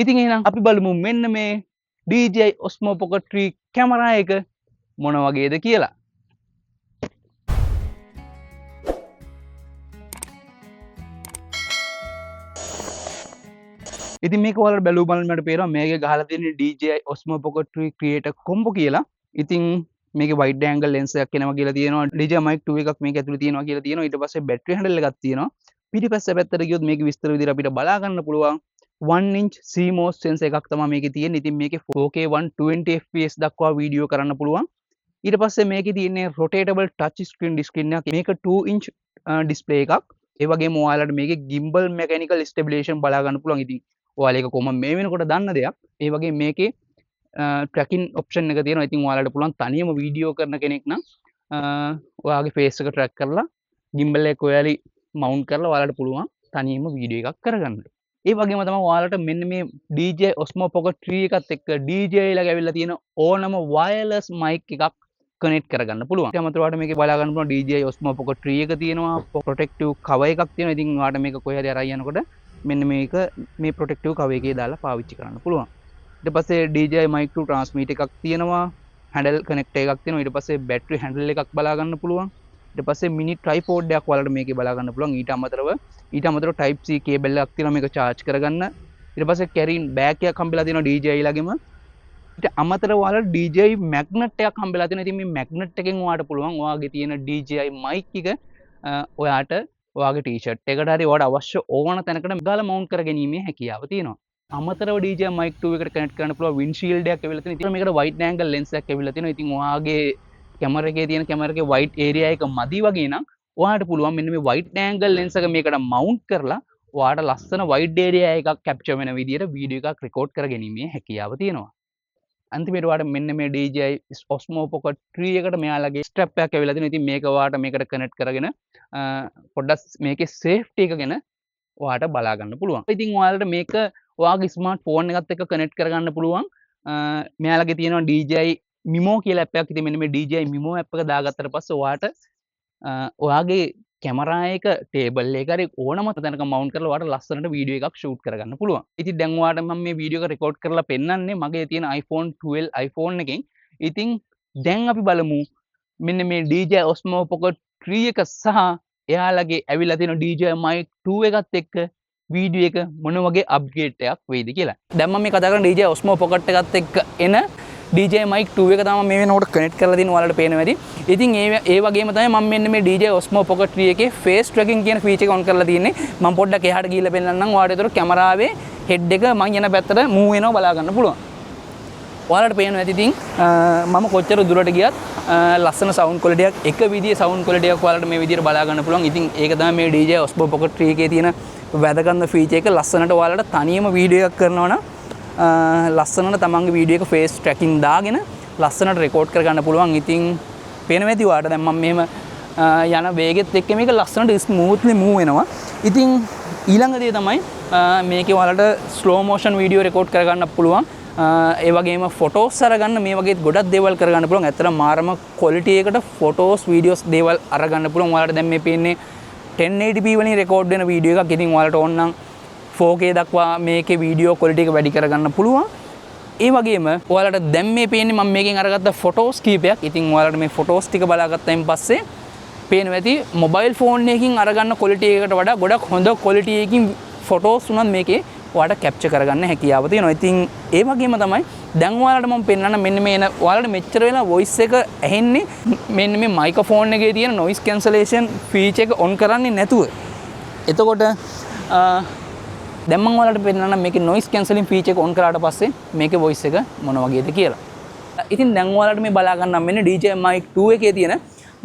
ඉතින් එහෙනම් අපි බලමු මෙන්න මේ DJI Osmo Pocket 3 කැමරා එක මොන වගේද කියලා. ඉතින් මේක ඔයාලට බැලුව බලන්නට පේනවා මේකේ ගහලා තියෙන්නේ DJI Osmo Pocket 3 Creator Combo කියලා. ඉතින් මේකේ wide angle lens එකක් එනවා කියලා තියෙනවා. DJI Mic 2 එකක් මේක ඇතුලේ තියෙනවා කියලා තියෙනවා. ඊට පස්සේ battery handle එකක් තියෙනවා. පිටිපස්ස පැත්තට ගියොත් මේක විස්තර විදිහට අපිට බලා ගන්න පුළුවන්. 1 inch CMOS sensor එකක් තමයි මේකේ තියෙන්නේ. ඉතින් මේකේ 4K 120 fps දක්වා වීඩියෝ කරන්න පුළුවන්. ඊට පස්සේ මේකේ තියෙන්නේ rotatable touch screen display එකක්. මේක 2 inch display එකක්. ඒ වගේම ඔයාලට මේකේ gimbal mechanical stabilization බලා ගන්න පුළුවන්. ඉතින් ඔයාලා ඒක කොහොම මේ වෙනකොට දන්න දෙයක්. ඒ වගේ මේකේ tracking option එක තියෙනවා. ඉතින් ඔයාලට පුළුවන් තනියම වීඩියෝ කරන කෙනෙක් නම් ඔයාගේ face එක track කරලා gimbal එක ඔයාලි mount කරලා ඔයාලට පුළුවන් තනියම වීඩියෝ එකක් කරගන්න. ඒ වගේම තමයි ඔයාලට මෙන්න මේ DJI Osmo Pocket 3 එකත් එක්ක DJI ලා ගාවිලා තියෙන ඕනම wireless mic එකක් කනෙක්ට් කරගන්න පුළුවන්. ඒ අමතරව ඔයාලට මේකේ බලා ගන්න පුළුවන් DJI Osmo Pocket 3 එක තියෙනවා. protective cover එකක් තියෙනවා. ඉතින් ඔයාලට මේක කොහේ හරි අරන් යනකොට මෙන්න මේක මේ protective cover එකේ දාලා පාවිච්චි කරන්න පුළුවන්. ඊට පස්සේ DJI Mic 2 transmitter එකක් තියෙනවා. handle connector එකක් තියෙනවා. ඊට පස්සේ battery handle එකක් බලා ගන්න පුළුවන්. ඊට පස්සේ mini tripod එකක් ඔයාලට මේකේ බලා ගන්න පුළුවන්. ඊට අමතරව type C cable එකක් තියෙනවා මේක charge කරගන්න. ඊට පස්සේ carrying bag එකක් හම්බෙලා තියෙනවා DJI ලාගෙම. ඊට අමතරව ඔයාලට DJI magnet එකක් හම්බෙලා තියෙනවා. ඉතින් මේ magnet එකෙන් ඔයාලට පුළුවන් ඔයාගේ තියෙන DJI mic එක ඔයාට ඔයාගේ ටී-ෂර්ට් එකට හරි ඔයාලට අවශ්‍ය ඕන තැනකට ගාලා මවුන්ට් කරගැනීමේ හැකියාව තියෙනවා. අමතරව DJI Mic 2 එකට කනෙක්ට් කරන්න පුළුවන් windshield එකක් ඇවිල්ලා තියෙනවා. ඉතින් මේකට wide angle lens එකක් ඇවිල්ලා තියෙනවා. ඉතින් ඔයාගේ කැමරා එකේ තියෙන කැමරා එකේ wide area එක මදි වගේ නම් ඔයාලට පුළුවන් මෙන්න මේ wide angle lens එක මේකට mount කරලා ඔයාලට ලස්සන wide area එකක් capture වෙන විදිහට වීඩියෝ එකක් record කරගැනීමේ හැකියාව තියෙනවා. අන්තිමට ඔයාලට මෙන්න මේ DJI Osmo Pocket 3 එකට මෙයාලගේ strap එකක් ඇවිල්ලා තියෙනවා. ඉතින් මේක ඔයාලට මේකට connect කරගෙන පොඩ්ඩක් මේකේ safety එක ගැන ඔයාලට බලා ගන්න පුළුවන්. ඉතින් ඔයාලට මේක ඔයාගේ ස්මාර්ට් ෆෝන් එකත් එක්ක කනෙක්ට් කරගන්න පුළුවන්. මෙයාලගේ තියෙනවා DJI Mimo කියලා app එකක්. ඉතින් මෙන්න මේ DJI Mimo app එක දාගත්තට පස්සේ ඔයාට ඔයාගේ කැමරා එක ටේබල් එක හරි ඕනම තැනක මවුන්ට් කරලා ඔයාලට ලස්සනට වීඩියෝ එකක් ෂූට් කරගන්න පුළුවන්. ඉතින් දැන් ඔයාලට මම මේ වීඩියෝ එක රෙකෝඩ් කරලා පෙන්නන්නේ මගේ තියෙන iPhone 12 iPhone එකෙන්. ඉතින් දැන් අපි බලමු මෙන්න මේ DJI Osmo Pocket 3 එක සහ එයාලගේ ඇවිල්ලා තියෙන DJI Mic 2 එකත් එක්ක වීඩියෝ එක මොන වගේ අප්ග්‍රේඩ් එකක් වෙයිද කියලා. දැන් මම මේ කතා කරන DJI Osmo Pocket එකත් එක්ක එන DJI Mic 2 එක තමයි මේ වෙනකොට කනෙක්ට් කරලා තියෙන ඔයාලට පේනවා ඇති. ඉතින් ඒ වගේම තමයි මම මෙන්න මේ DJI Osmo Pocket 3 එකේ face tracking කියන feature එක on කරලා තියෙන්නේ. මම පොඩ්ඩක් එහාට ගිහිල්ලා පෙන්නන්නම් ඔයාලට. ඒතර කැමරාවේ head එක මම යන පැත්තට move වෙනවා බලා ගන්න පුළුවන්. ඔයාලට පේනවා ඇති ඉතින් මම කොච්චර දුරට ගියත් ලස්සන සවුන්ඩ් ක්වොලිටි එකක් එක විදිහේ සවුන්ඩ් ක්වොලිටි එකක් ඔයාලට මේ විදිහට බලා ගන්න පුළුවන්. ඉතින් ඒක තමයි මේ DJI Osmo Pocket 3 එකේ තියෙන වැදගත්ම feature එක. ලස්සනට ඔයාලට තනියම වීඩියෝ එකක් කරනවා නම් ලස්සනට තමන්ගේ වීඩියෝ එක face tracking දාගෙන ලස්සනට රෙකෝඩ් කරගන්න පුළුවන්. ඉතින් පේනවා ඇති ඔයාලට දැන් මම මෙහෙම යන වේගෙත් එක්ක මේක ලස්සනට ස්මූත්ලි මූව් වෙනවා. ඉතින් ඊළඟ දේ තමයි මේකේ ඔයාලට ස්ලෝ මෝෂන් වීඩියෝ රෙකෝඩ් කරගන්න පුළුවන්. ඒ වගේම ෆොටෝස් අරගන්න මේ වගේ ගොඩක් දේවල් කරගන්න පුළුවන්. ඇත්තටම මාරම ක්වොලිටි එකට ෆොටෝස් වීඩියෝස් දේවල් අරගන්න පුළුවන්. ඔයාලට දැන් මේ පේන්නේ 1080p වලින් රෙකෝඩ් වෙන වීඩියෝ එකක්. ඉතින් ඔයාලට ඕන නම් 4K දක්වා මේකේ වීඩියෝ ක්වොලිටි එක වැඩි කරගන්න පුළුවන්. ඒ වගේම ඔයාලට දැන් මේ පේන්නේ මම මේකෙන් අරගත්ත ෆොටෝස් කීපයක්. ඉතින් ඔයාලට මේ ෆොටෝස් ටික බලාගත්තයින් පස්සේ පේනවා ඇති මොබයිල් ෆෝන් එකකින් අරගන්න ක්වොලිටි එකකට වඩා ගොඩක් හොඳ ක්වොලිටි එකකින් ෆොටෝස් උනත් මේකේ ඔයාලට කැප්චර් කරගන්න හැකියාව තියෙනවා. ඉතින් ඒ වගේම තමයි දැන් ඔයාලට මම පෙන්නන්න මෙන්න මේ ඔයාලට මෙච්චර වෙලා වොයිස් එක ඇහෙන්නේ මෙන්න මේ මයික්‍රොෆෝන් එකේ තියෙන noise cancellation feature එක on කරන්නේ නැතුව. එතකොට දැන් මම ඔයාලට පෙන්නන්න මේකේ noise cancelling feature එක on කරාට පස්සේ මේකේ voice එක මොන වගේද කියලා. ඉතින් දැන් ඔයාලට මේ බලා ගන්න මෙන්න DJI Mic 2 එකේ තියෙන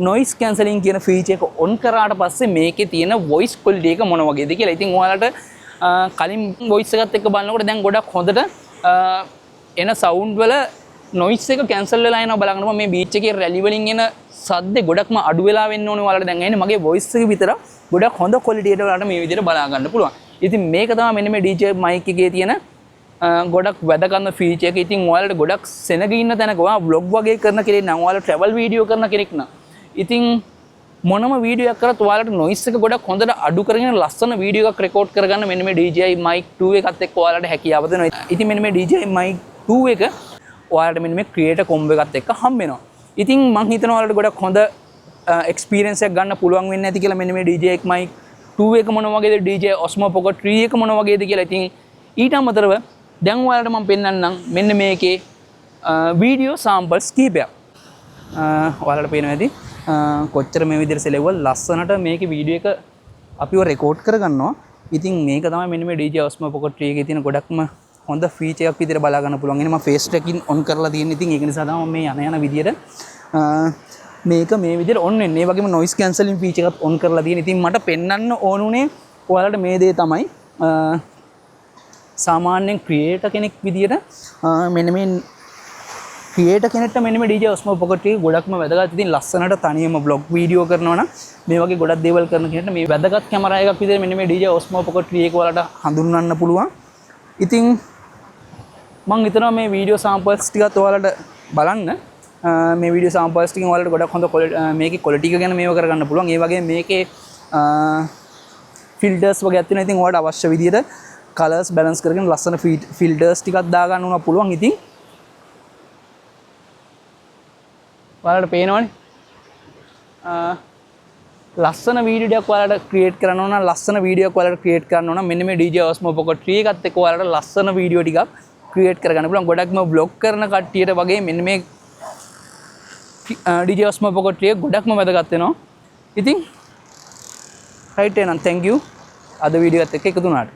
noise cancelling කියන feature එක on කරාට පස්සේ මේකේ තියෙන voice quality එක මොන වගේද කියලා. ඉතින් ඔයාලට කලින් voice එකත් එක්ක බලනකොට දැන් ගොඩක් හොඳට එන sound වල noise එක cancel වෙලා යනවා බලා ගන්නකොට මේ beach එකේ rally වලින් එන සද්ද ගොඩක්ම අඩු වෙලා වෙන්න ඕනේ. ඔයාලට දැන් ඇහෙන්නේ මගේ voice එක විතර ගොඩක් හොඳ quality එකට ඔයාලට මේ විදිහට බලා ගන්න පුළුවන්. ඉතින් මේක තමයි මෙන්න මේ DJI mic එකේ තියෙන ගොඩක් වැදගත් feature එක. ඉතින් ඔයාලට ගොඩක් සෙනග ඉන්න තැනක ඔයා vlog වගේ කරන කෙනෙක් නම් ඔයාලා travel video කරන කෙනෙක් නම් ඉතින් මොනම වීඩියෝ එකක් කරත් ඔයාලට noise එක ගොඩක් හොඳට අඩු කරගෙන ලස්සන වීඩියෝ එකක් රෙකෝඩ් කරගන්න මෙන්න මේ DJI mic 2 එකත් එක්ක ඔයාලට හැකියාව දෙනවා. ඉතින් මෙන්න මේ DJI mic 2 එක ඔයාලට මෙන්න මේ creator combo එකත් එක්ක හම්බ වෙනවා. ඉතින් මම හිතනවා ඔයාලට ගොඩක් හොඳ experience එකක් ගන්න පුළුවන් වෙන්නේ නැති කියලා මෙන්න මේ DJI mic 2 එක මොන වගේද DJI Osmo Pocket 3 එක මොන වගේද කියලා. ඉතින් ඊට අමතරව දැන් ඔයාලට මම පෙන්නන්නම් මෙන්න මේකේ වීඩියෝ samples කීපයක්. ඔයාලට පේනවා ඇති කොච්චර මේ විදිහට සෙලෙවල් ලස්සනට මේකේ වීඩියෝ එක අපිව රෙකෝඩ් කරගන්නවා. ඉතින් මේක තමයි මෙන්න මේ DJI Osmo Pocket 3 එකේ තියෙන ගොඩක්ම හොඳ ෆීචර් එකක් විදිහට බලා ගන්න පුළුවන්. එනේ මම face tracking on කරලා තියෙන. ඉතින් ඒක නිසා තමයි මේ යන විදිහට මේක මේ විදිහට on වෙන්නේ. ඒ වගේම noise cancelling feature එකත් on කරලා තියෙන. ඉතින් මට පෙන්වන්න ඕන උනේ ඔයාලට මේ දේ තමයි සාමාන්‍යයෙන් ක්‍රියේටර් කෙනෙක් විදිහට මෙන්න මේ ක්‍රියේටර් කෙනෙක්ට මෙන්න මේ DJI Osmo Pocket 3 ගොඩක්ම වැදගත්. ඉතින් ලස්සනට තනියම vlog වීඩියෝ කරනවා නම් මේ වගේ ගොඩක් දේවල් කරන කෙනෙක්ට මේ වැදගත් කැමරා එකක් විදිහට මෙන්න මේ DJI Osmo Pocket 3 එක ඔයාලට හඳුන්වන්න පුළුවන්. ඉතින් මම හිතනවා මේ වීඩියෝ samples ටිකත් ඔයාලට බලන්න. මේ වීඩියෝ samples ටිකෙන් ඔයාලට ගොඩක් හොඳ මේකේ quality එක ගැන මේව කරගන්න පුළුවන්. ඒ වගේම මේකේ filters වගේක් තියෙනවා. ඉතින් ඔයාලට අවශ්‍ය විදිහට colors balance කරගෙන ලස්සන filters ටිකක් දාගන්න උනා පුළුවන්. ඉතින් ඔයාලට පේනවනේ ලස්සන වීඩියෝ එකක් ඔයාලට ක්‍රියේට් කරන්න ඕන නම් ලස්සන වීඩියෝ එකක් ඔයාලට ක්‍රියේට් කරන්න ඕන නම් මෙන්න මේ DJI Osmo Pocket 3 එකත් එක්ක ඔයාලට ලස්සන වීඩියෝ ටිකක් ක්‍රියේට් කරගන්න පුළුවන්. ගොඩක්ම vlog කරන කට්ටියට වගේ මෙන්න මේ DJI Osmo Pocket 3 එක ගොඩක්ම වැදගත් වෙනවා. ඉතින් right එහෙනම් thank you අද වීඩියෝ එකත් එක්ක එකතු වුණාට.